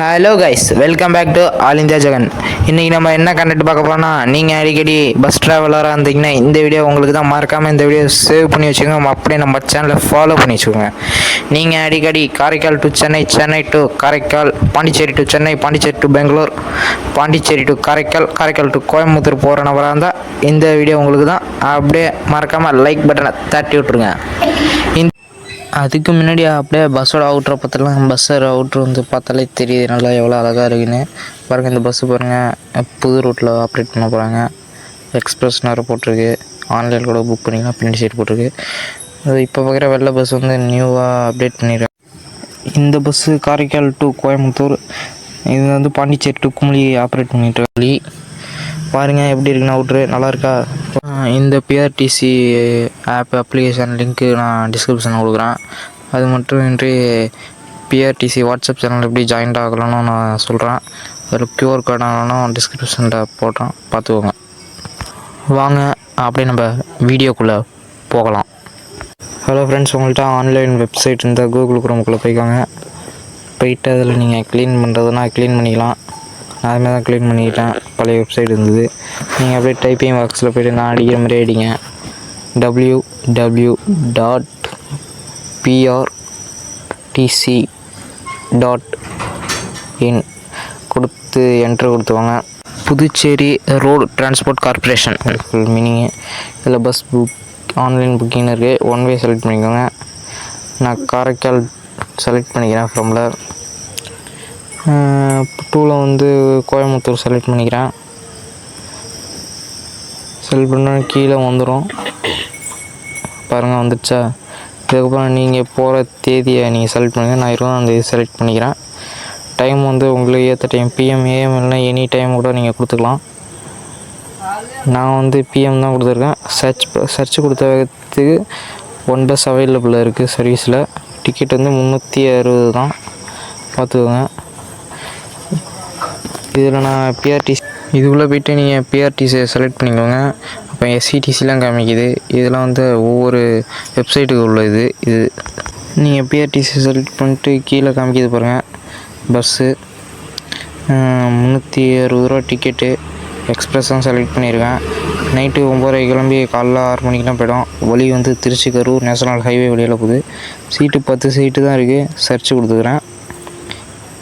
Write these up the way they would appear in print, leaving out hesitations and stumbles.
Hello guys, welcome back to all India Jegan. இன்றைக்கி நம்ம என்ன கண்டென்ட் பார்க்க போகிறோம்னா, நீங்கள் அடிக்கடி பஸ் ட்ராவலராக இருந்தீங்கன்னா இந்த வீடியோ உங்களுக்கு தான். மறக்காமல் இந்த வீடியோ சேவ் பண்ணி வச்சுக்கோங்க, அப்படியே நம்ம சேனலை ஃபாலோ பண்ணி வச்சுக்கோங்க. நீங்கள் அடிக்கடி Karaikal to Chennai, Chennai to Karaikal, Pondicherry to Chennai, Pondicherry to Bangalore, Pondicherry to Karaikal, Karaikal to Coimbatore போகிற நபராக இருந்தால் இந்த வீடியோ உங்களுக்கு தான். அப்படியே மறக்காமல் லைக் பட்டனை தட்டி விட்ருங்க. அதுக்கு முன்னாடி அப்படியே பஸ்ஸோட அவுட்ரை பார்த்துலாம். பஸ்ஸோட அவுட்ரு வந்து பார்த்தாலே தெரியுது நல்லா எவ்வளோ அழகாக இருக்குன்னு பாருங்கள். இந்த பஸ்ஸு பாருங்கள், புது ரூட்டில் ஆப்ரேட் பண்ண போகிறாங்க. எக்ஸ்பிரஸ் நேரம் போட்டிருக்கு, ஆன்லைன் கூட புக் பண்ணிக்கலாம், பின்னாடி சைடு போட்டிருக்கு. அது இப்போ பார்க்குற வெள்ளை பஸ் வந்து நியூவாக அப்டேட் பண்ணிடுறேன். இந்த பஸ்ஸு காரைக்கால் டு கோயம்புத்தூர், இது வந்து பாண்டிச்சேரி டு குமுளி ஆப்ரேட் பண்ணிட்டு வழி பாருங்கள் எப்படி இருக்குன்னு. அவுட்ரு நல்லா இருக்கா? இந்த பிஆர்டிசி ஆப் அப்ளிகேஷன் லிங்க்கு நான் டிஸ்கிரிப்ஷனில் கொடுக்குறேன். அது மட்டும் இன்றி பிஆர்டிசி வாட்ஸ்அப் சேனல் எப்படி ஜாயின்ட் ஆகலாம்னு நான் சொல்கிறேன். அதில் க்யூஆர் கார்டு ஆனாலும் டிஸ்கிரிப்ஷனில் போட்டோம், பார்த்துக்கோங்க. வாங்க அப்படியே நம்ம வீடியோக்குள்ளே போகலாம். ஹலோ ஃப்ரெண்ட்ஸ், உங்கள்கிட்ட ஆன்லைன் வெப்சைட் இருந்தால் கூகுள் குரோமுக்குள்ளே போயிட்டு அதில் நீங்கள் க்ளீன் பண்ணுறதுனா க்ளீன் பண்ணிக்கலாம். அதுமாதிரி தான் க்ளீன் பண்ணிக்கிட்டேன். பழைய வெப்சைட் இருந்தது. நீங்கள் அப்படியே டைப்பிங் பாக்ஸில் போய்ட்டு நான் அடிக்கிற மாதிரி அடிங்க. www.prtc.in கொடுத்து என்ட்ரு கொடுத்துவாங்க. Puducherry road transport corporation full meaning. இதில் பஸ் புக் ஆன்லைன் புக்கிங் இருக்குது. ஒன் வே செலக்ட் பண்ணிக்கோங்க. நான் காரைக்கால் செலக்ட் பண்ணிக்கிறேன். ஃப்ரமில் டூவில் வந்து கோயம்புத்தூர் செலக்ட் பண்ணிக்கிறேன். செலக்ட் பண்ணால் கீழே வந்துடும் பாருங்கள், வந்துடுச்சா? இதுக்கப்புறம் நீங்கள் போகிற தேதியை நீங்கள் செலக்ட் பண்ணுங்கள். நான் 20ஆம் செலக்ட் பண்ணிக்கிறேன். டைம் வந்து உங்களுக்கு ஏற்ற டைம், பிஎம் ஏஎம் இல்லைனா எனி டைம் கூட நீங்கள் கொடுத்துக்கலாம். நான் வந்து பிஎம் தான் கொடுத்துருக்கேன். சர்ச் கொடுத்ததுக்கு 1 பஸ் அவைலபிள் இருக்குது சர்வீஸில். டிக்கெட் வந்து 360 தான், பார்த்துக்கோங்க. இதில் நான் பிஆர்டிசி இதுக்குள்ளே போய்ட்டு நீங்கள் பிஆர்டிசியை செலக்ட் பண்ணிக்கோங்க. அப்போ எஸ்சிடிசிலாம் காமிக்குது. இதெல்லாம் வந்து ஒவ்வொரு வெப்சைட்டுக்கு உள்ளது. இது நீங்கள் பிஆர்டிசி செலக்ட் பண்ணிட்டு கீழே காமிக்கிது பாருங்கள். பஸ்ஸு 360 ரூபா டிக்கெட்டு. எக்ஸ்பிரஸ் தான் செலக்ட் பண்ணியிருக்கேன். நைட்டு 9:30 கிளம்பி காலைல 6 மணிக்கெலாம் போய்டும். வழி வந்து திருச்சி கரூர் நேஷனல் ஹைவே வழியில் போகுது. சீட்டு 10 சீட்டு தான் இருக்குது. சர்ச் கொடுத்துக்கிறேன்.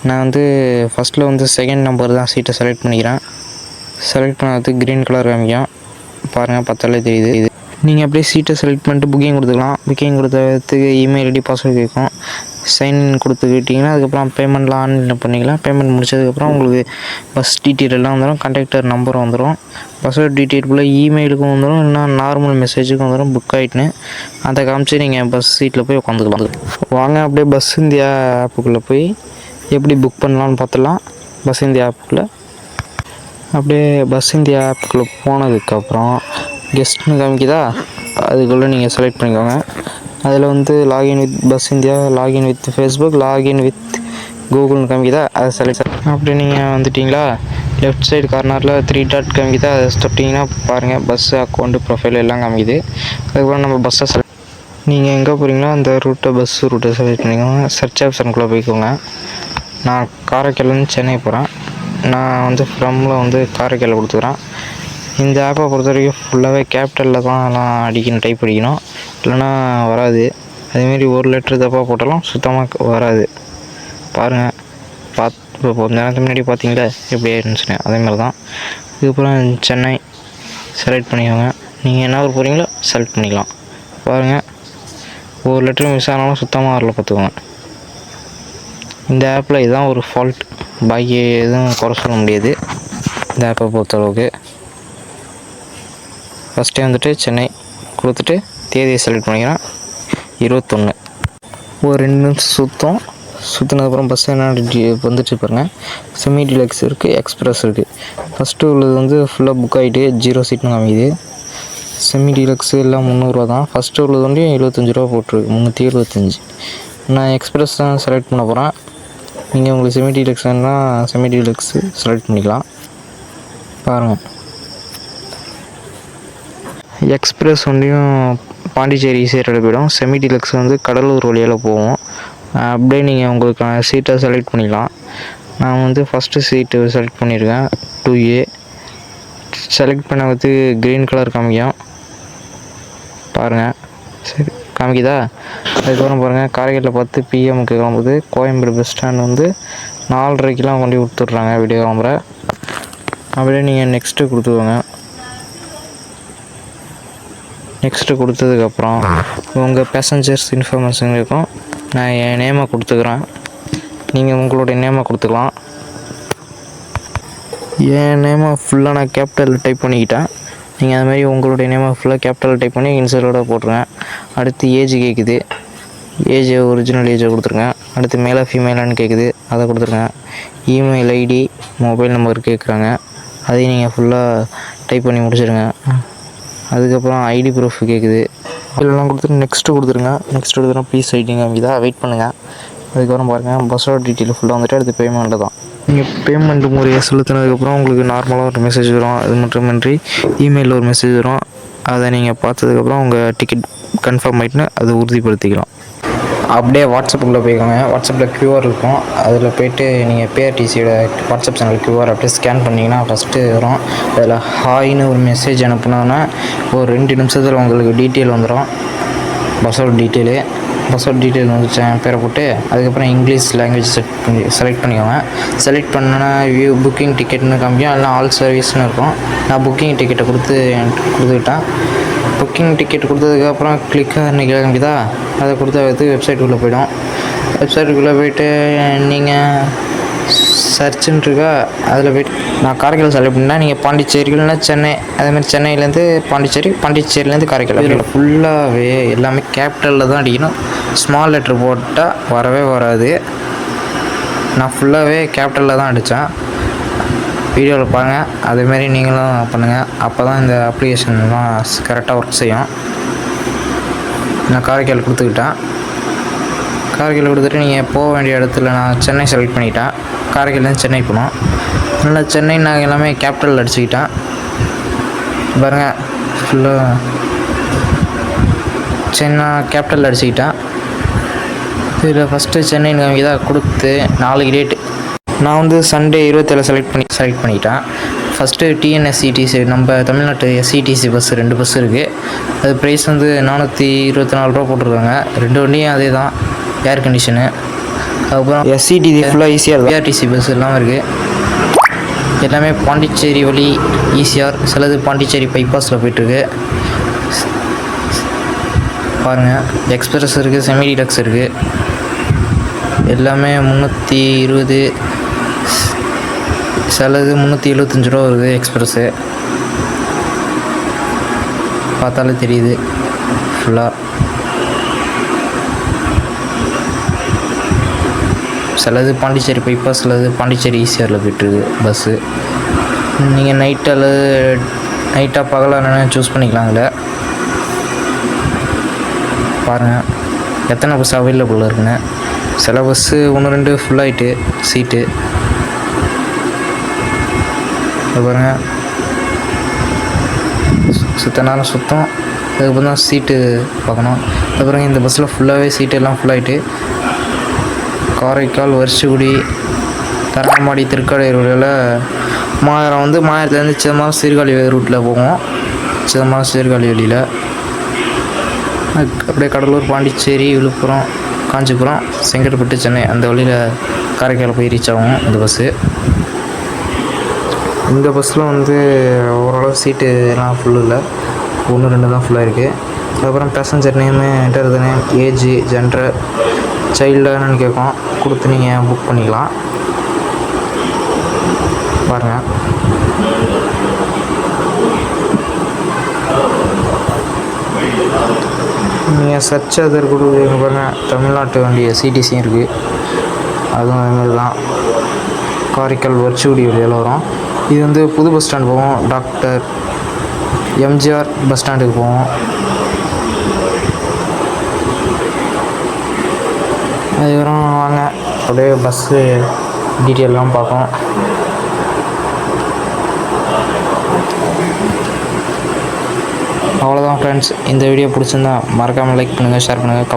நான் வந்து ஃபஸ்ட்டில் வந்து செகண்ட் நம்பர் தான் சீட்டை செலக்ட் பண்ணிக்கிறேன். செலக்ட் பண்ணதுக்கு க்ரீன் கலர் காமிக்கும் பாருங்கள், பார்த்தாலே தெரியுது. இது நீங்கள் அப்படியே சீட்டை செலக்ட் பண்ணிட்டு புக்கிங் கொடுத்துக்கலாம். புக்கிங் கொடுத்ததுக்கு இமெயில் ஐடி பாஸ்வேர்டு கேட்கும். சைன்இன் கொடுத்துக்கிட்டிங்கன்னா அதுக்கப்புறம் பேமெண்ட்லாம் ஆன்லைன் பண்ணிக்கலாம். பேமெண்ட் முடிச்சதுக்கப்புறம் உங்களுக்கு பஸ் டீட்டெயில் எல்லாம் வந்துடும். கண்டக்டர் நம்பர் வந்துடும். பஸ்ஸோட டீட்டெயிலுக்குள்ளே இமெயிலுக்கும் வந்துடும், இல்லைனா நார்மல் மெசேஜுக்கும் வந்துடும் புக் ஆகிட்டுன்னு. அதை காமிச்சு நீங்கள் பஸ் சீட்டில் போய் உட்காந்துக்கலாம். வாங்க அப்படியே பஸ் இந்தியா ஆப்புக்குள்ளே போய் எப்படி புக் பண்ணலான்னு பார்த்துலாம். பஸ் இந்தியா ஆப்புக்குள்ளே அப்படியே பஸ் இந்தியா ஆப்புக்குள்ளே போனதுக்கப்புறம் கெஸ்ட்னு காமிக்குதா, அதுக்குள்ளே நீங்கள் செலக்ட் பண்ணிக்கோங்க. அதில் வந்து login with bus India, login with Facebook, login with கூகுள்னு காமிக்குதா, அதை செலக்ட் அப்படி நீங்கள் வந்துட்டிங்களா. லெஃப்ட் சைடு கார்னரில் 3 டாட் காமிக்குதா, அதை தொட்டிங்கன்னா பாருங்கள் பஸ்ஸு அக்கௌண்ட்டு ப்ரொஃபைல் எல்லாம் காமிக்குது. அதுக்கப்புறம் நம்ம பஸ்ஸை செலக்ட் நீங்கள் எங்கே போகிறீங்களோ அந்த பஸ் ரூட்டை செலக்ட் பண்ணிக்கோங்க. சர்ச் ஆப்ஷனுக்குள்ளே போய்க்கோங்க. நான் காரைக்கால்லேருந்து சென்னை போகிறேன். நான் வந்து ஃப்ரமில் வந்து காரைக்கால் கொடுத்துக்கிறேன். இந்த ஆப்பை பொறுத்த வரைக்கும் ஃபுல்லாகவே கேபிட்டலில் தான் எல்லாம் டைப் அடிக்கணும், இல்லைன்னா வராது. அதேமாரி ஒரு லெட்ரு தப்பாக போட்டாலும் சுத்தமாக வராது. பாருங்கள், இப்போ கொஞ்ச நேரத்துக்கு முன்னாடி பார்த்தீங்களா எப்படி ஆயிருந்துச்சுன்னு, அதேமாதிரி தான். இதுக்கப்புறம் சென்னை செலக்ட் பண்ணிக்கோங்க. நீங்கள் என்ன ஊர் போகிறீங்களோ செலக்ட் பண்ணிக்கலாம். பாருங்கள், ஒரு லெட்ரு மிஸ் ஆனாலும் சுத்தமாக வரல, பார்த்துக்கோங்க. இந்த ஆப்பில் இதுதான் ஒரு ஃபால்ட், பாக்கி எதுவும் குறை சொல்ல முடியாது இந்த ஆப்பை பொறுத்தளவுக்கு. ஃபஸ்ட்டே வந்துட்டு சென்னை கொடுத்துட்டு தேதியை செலக்ட் பண்ணிக்கிறேன். 21 ஒரு 2 நிமிஷம் சுற்றினதுக்கப்புறம் பஸ் என்ன வந்துட்டு பாருங்கள். செமி டீலக்ஸ் இருக்குது, எக்ஸ்பிரஸ் இருக்குது. ஃபஸ்ட்டு உள்ளது வந்து ஃபுல்லாக புக் ஆகிட்டு 0 சீட்னு காமிக்குது. செமி டீலக்ஸு எல்லாம் 300 ரூபா தான். ஃபஸ்ட்டு உள்ளது வந்து 75 ரூபா போட்டிருக்கு, 375. நான் எக்ஸ்பிரஸ் தான் செலக்ட் பண்ண போகிறேன். நீங்கள் உங்களுக்கு செமி டீலக்ஸ்னா செமி டீலக்ஸு செலக்ட் பண்ணிக்கலாம். பாருங்கள், எக்ஸ்பிரஸ் வண்டியும் பாண்டிச்சேரி சைடில் போயிடும். செமி டீலக்ஸ் வந்து கடலூர் வழியால் போவோம். அப்படியே நீங்கள் உங்களுக்கான சீட்டை செலக்ட் பண்ணிக்கலாம். நான் வந்து ஃபஸ்ட்டு சீட்டு செலக்ட் பண்ணியிருக்கேன் 2A. செலக்ட் பண்ண வந்து க்ரீன் கலர் காமிக்கும் பாருங்கள். சரி காமிக்குதா? அதுக்கப்புறம் பாருங்கள், காரைக்காலில் 10 PM கிளம்புது. கோயம்பேடு பஸ் ஸ்டாண்ட் வந்து 4:30 கொண்டு கொடுத்துட்றாங்க விடிய கிளம்புற. அப்படியே நீங்கள் நெக்ஸ்ட்டு கொடுத்துக்கோங்க. நெக்ஸ்ட்டு கொடுத்ததுக்கப்புறம் உங்கள் பேசஞ்சர்ஸ் இன்ஃபர்மேஷன் இருக்கும். நான் என் நேமை கொடுத்துக்கிறேன், நீங்கள் உங்களுடைய நேமை கொடுத்துக்கலாம். என் நேமை ஃபுல்லாக நான் கேபிட்டல் டைப் பண்ணிக்கிட்டேன். நீங்கள் அதுமாதிரி உங்களுடைய நேமை ஃபுல்லாக கேபிட்டல் டைப் பண்ணி இன்சலோட போட்டுருங்க. அடுத்து ஏஜ் கேட்குது, ஏஜ் ஒரிஜினல் ஏஜை கொடுத்துருங்க. அடுத்து மேலே ஃபீமேலான்னு கேட்குது, அதை கொடுத்துருங்க. இமெயில் ஐடி, மொபைல் நம்பர் கேட்குறாங்க, அதையும் நீங்கள் ஃபுல்லாக டைப் பண்ணி முடிச்சிடுங்க. அதுக்கப்புறம் ஐடி ப்ரூஃப் கேட்குது, இதெல்லாம் கொடுத்துட்டு நெக்ஸ்ட்டு கொடுத்துருங்க. நெக்ஸ்ட் கொடுத்துருங்க ப்ளீஸ் வெயிட்டிங் இதாக வெயிட் பண்ணுங்கள். அதுக்கப்புறம் பாருங்கள், பஸ்ஸோட டீட்டெயில் ஃபுல்லாக வந்துட்டு அடுத்து பேமெண்ட்டு தான். நீங்கள் பேமெண்ட் முறையை செலுத்தினதுக்கப்புறம் உங்களுக்கு நார்மலாக ஒரு மெசேஜ் வரும். அது மட்டுமின்றி இமெயிலில் ஒரு மெசேஜ் வரும். அதை நீங்கள் பார்த்ததுக்கப்புறம் உங்கள் டிக்கெட் கன்ஃபார்ம் ஆகிட்டுன்னு அதை உறுதிப்படுத்திக்கலாம். அப்படியே வாட்ஸ்அப்புக்குள்ளே போய்க்கோங்க. வாட்ஸ்அப்பில் QR இருக்கும், அதில் போய்ட்டு நீங்கள் PRTCயோட வாட்ஸ்அப் சேனல் QR அப்படியே ஸ்கேன் பண்ணிங்கன்னா ஃபஸ்ட்டு வரும். அதில் ஹாய்னு ஒரு மெசேஜ் அனுப்புனோன்னா ஒரு 2 நிமிஷத்தில் உங்களுக்கு டீட்டெயில் வந்துடும். பஸ்ஸோட டீட்டெயிலு வந்துச்சு, என் பேரை போட்டு அதுக்கப்புறம் இங்கிலீஷ் லாங்குவேஜ் செலக்ட் பண்ணிக்கோங்க. செலக்ட் பண்ணோன்னா புக்கிங் டிக்கெட்னு காமிக்கும், இல்லைனா ஆல் சர்வீஸ்னு இருக்கும். நான் புக்கிங் டிக்கெட்டை கொடுத்துக்கிட்டேன். புக்கிங் டிக்கெட் கொடுத்ததுக்கப்புறம் கிளிக்காக காமிக்குதா, அதை கொடுத்தா வெப்சைட்டுக்குள்ளே போய்டும். வெப்சைட்டுக்குள்ளே போய்ட்டு நீங்கள் சர்ச்சுன்னு இருக்கா, அதில் போய்ட்டு நான் காரைக்கால் செலக்ட் பண்ணால் நீங்கள் பாண்டிச்சேரி இல்லைன்னா சென்னை, அதேமாதிரி சென்னையிலேருந்து பாண்டிச்சேரியிலேருந்து காரைக்கால் இதில் ஃபுல்லாகவே எல்லாமே கேபிட்டலில் தான் அடிக்கணும். ஸ்மால் லெட்ரு போட்டால் வரவே வராது. நான் ஃபுல்லாகவே கேபிட்டலில் தான் அடித்தேன். வீடியோவில் பாருங்கள், அதேமாரி நீங்களும் பண்ணுங்கள். அப்போ தான் இந்த அப்ளிகேஷன்லாம் கரெக்டாக ஒர்க் செய்யும். நான் காரைக்கால் கொடுத்துக்கிட்டேன். காரைக்கால் கொடுத்துட்டு நீங்கள் போக வேண்டிய இடத்துல நான் சென்னை செலக்ட் பண்ணிக்கிட்டேன். காரைக்கால்லேருந்து சென்னை போகணும். அதனால் சென்னை நான் எல்லாமே கேபிட்டல் அடிச்சுக்கிட்டேன். பாருங்கள், ஃபுல்லாக சென்னை கேபிட்டல் அடிச்சுக்கிட்டேன். இதில் ஃபஸ்ட்டு சென்னைன்னு இதாக கொடுத்து 4 டேட்டு நான் வந்து சண்டே 27 செலக்ட் பண்ணிக்கிட்டேன். ஃபஸ்ட்டு TNSETC நம்ம தமிழ்நாட்டு SETC பஸ் 2 பஸ் இருக்குது. அது ப்ரைஸ் வந்து 424 ரூபா போட்டிருக்காங்க. 2 வண்டியும் அதே தான், ஏர் கண்டிஷனு. அதுக்கப்புறம் SETC ஃபுல்லாக ஈஸியாக இருக்கும். PRTC பஸ் எல்லாம் இருக்குது. எல்லாமே பாண்டிச்சேரி வழி ஈஸியாக, சிலது பாண்டிச்சேரி பைபாஸில் போய்ட்டுருக்கு. பாருங்கள், எக்ஸ்பிரஸ் இருக்குது, செமி டீலக்ஸ் இருக்குது. எல்லாமே 320, சிலது 375 ரூபா வருது. எக்ஸ்பிரஸ்ஸு பார்த்தாலே தெரியுது ஃபுல்லாக. சிலது பாண்டிச்சேரி பைபாஸ், சிலது பாண்டிச்சேரி ஈசிஆரில் போய்ட்டுருக்கு பஸ்ஸு. நீங்கள் நைட்டாக பகலாக சூஸ் பண்ணிக்கலாங்களே. பாருங்கள் எத்தனை பஸ் அவைலபிள் இருக்குன்னு. சில பஸ்ஸு 1-2 ஃபுல்லாகிட்டு சீட்டு. பாருங்கள், சுத்த நேரம் சுத்தம். அதுக்கப்புறம் தான் சீட்டு பார்க்கணும். அதுக்கப்புறம் இந்த பஸ்ஸில் ஃபுல்லாகவே சீட்டு எல்லாம் ஃபுல்லாகிட்டு காரைக்கால், வருஷகுடி, தரங்கம்பாடி, திருக்காடு ரோடில் மாயிரம் வந்து மாயிரத்துலேருந்து சிதம்பரம் சீர்காழி ரூட்டில் போவோம். சிதம்பரம் சீர்காழி வழியில் அப்படியே கடலூர், பாண்டிச்சேரி, விழுப்புரம், காஞ்சிபுரம், செங்கல்பட்டு, சென்னை அந்த வழியில் காரைக்கால் போய் ரீச் ஆகும் இந்த பஸ்ஸு. இந்த பஸ்ஸில் வந்து ஓரளவு சீட்டு எல்லாம் ஃபுல்லு இல்லை, 1-2 தான் ஃபுல்லாக இருக்குது. அதுக்கப்புறம் passenger name, enter the name, age, gender, சைல்டுன்னு கேட்கும், கொடுத்து நீங்கள் புக் பண்ணிக்கலாம். பாருங்கள், நீங்கள் சர்ச் அதர் கொடுக்குறீங்க பாருங்கள். தமிழ்நாட்டு வண்டி SETCயும் இருக்குது, அதுவும் அதுமாதிரி தான். காரைக்கால் வருஷகுடி வழியில் வரும். இது வந்து புது பஸ் ஸ்டாண்ட் போவோம், டாக்டர் MGR பஸ் ஸ்டாண்டுக்கு போவோம். அதுக்கப்புறம் வாங்க அப்படியே பஸ்ஸு டீட்டெயிலெலாம் பார்ப்போம். அவ்வளோதான் ஃப்ரெண்ட்ஸ். இந்த வீடியோ பிடிச்சிருந்தா மறக்காமல் லைக் பண்ணுங்கள், ஷேர் பண்ணுங்கள்,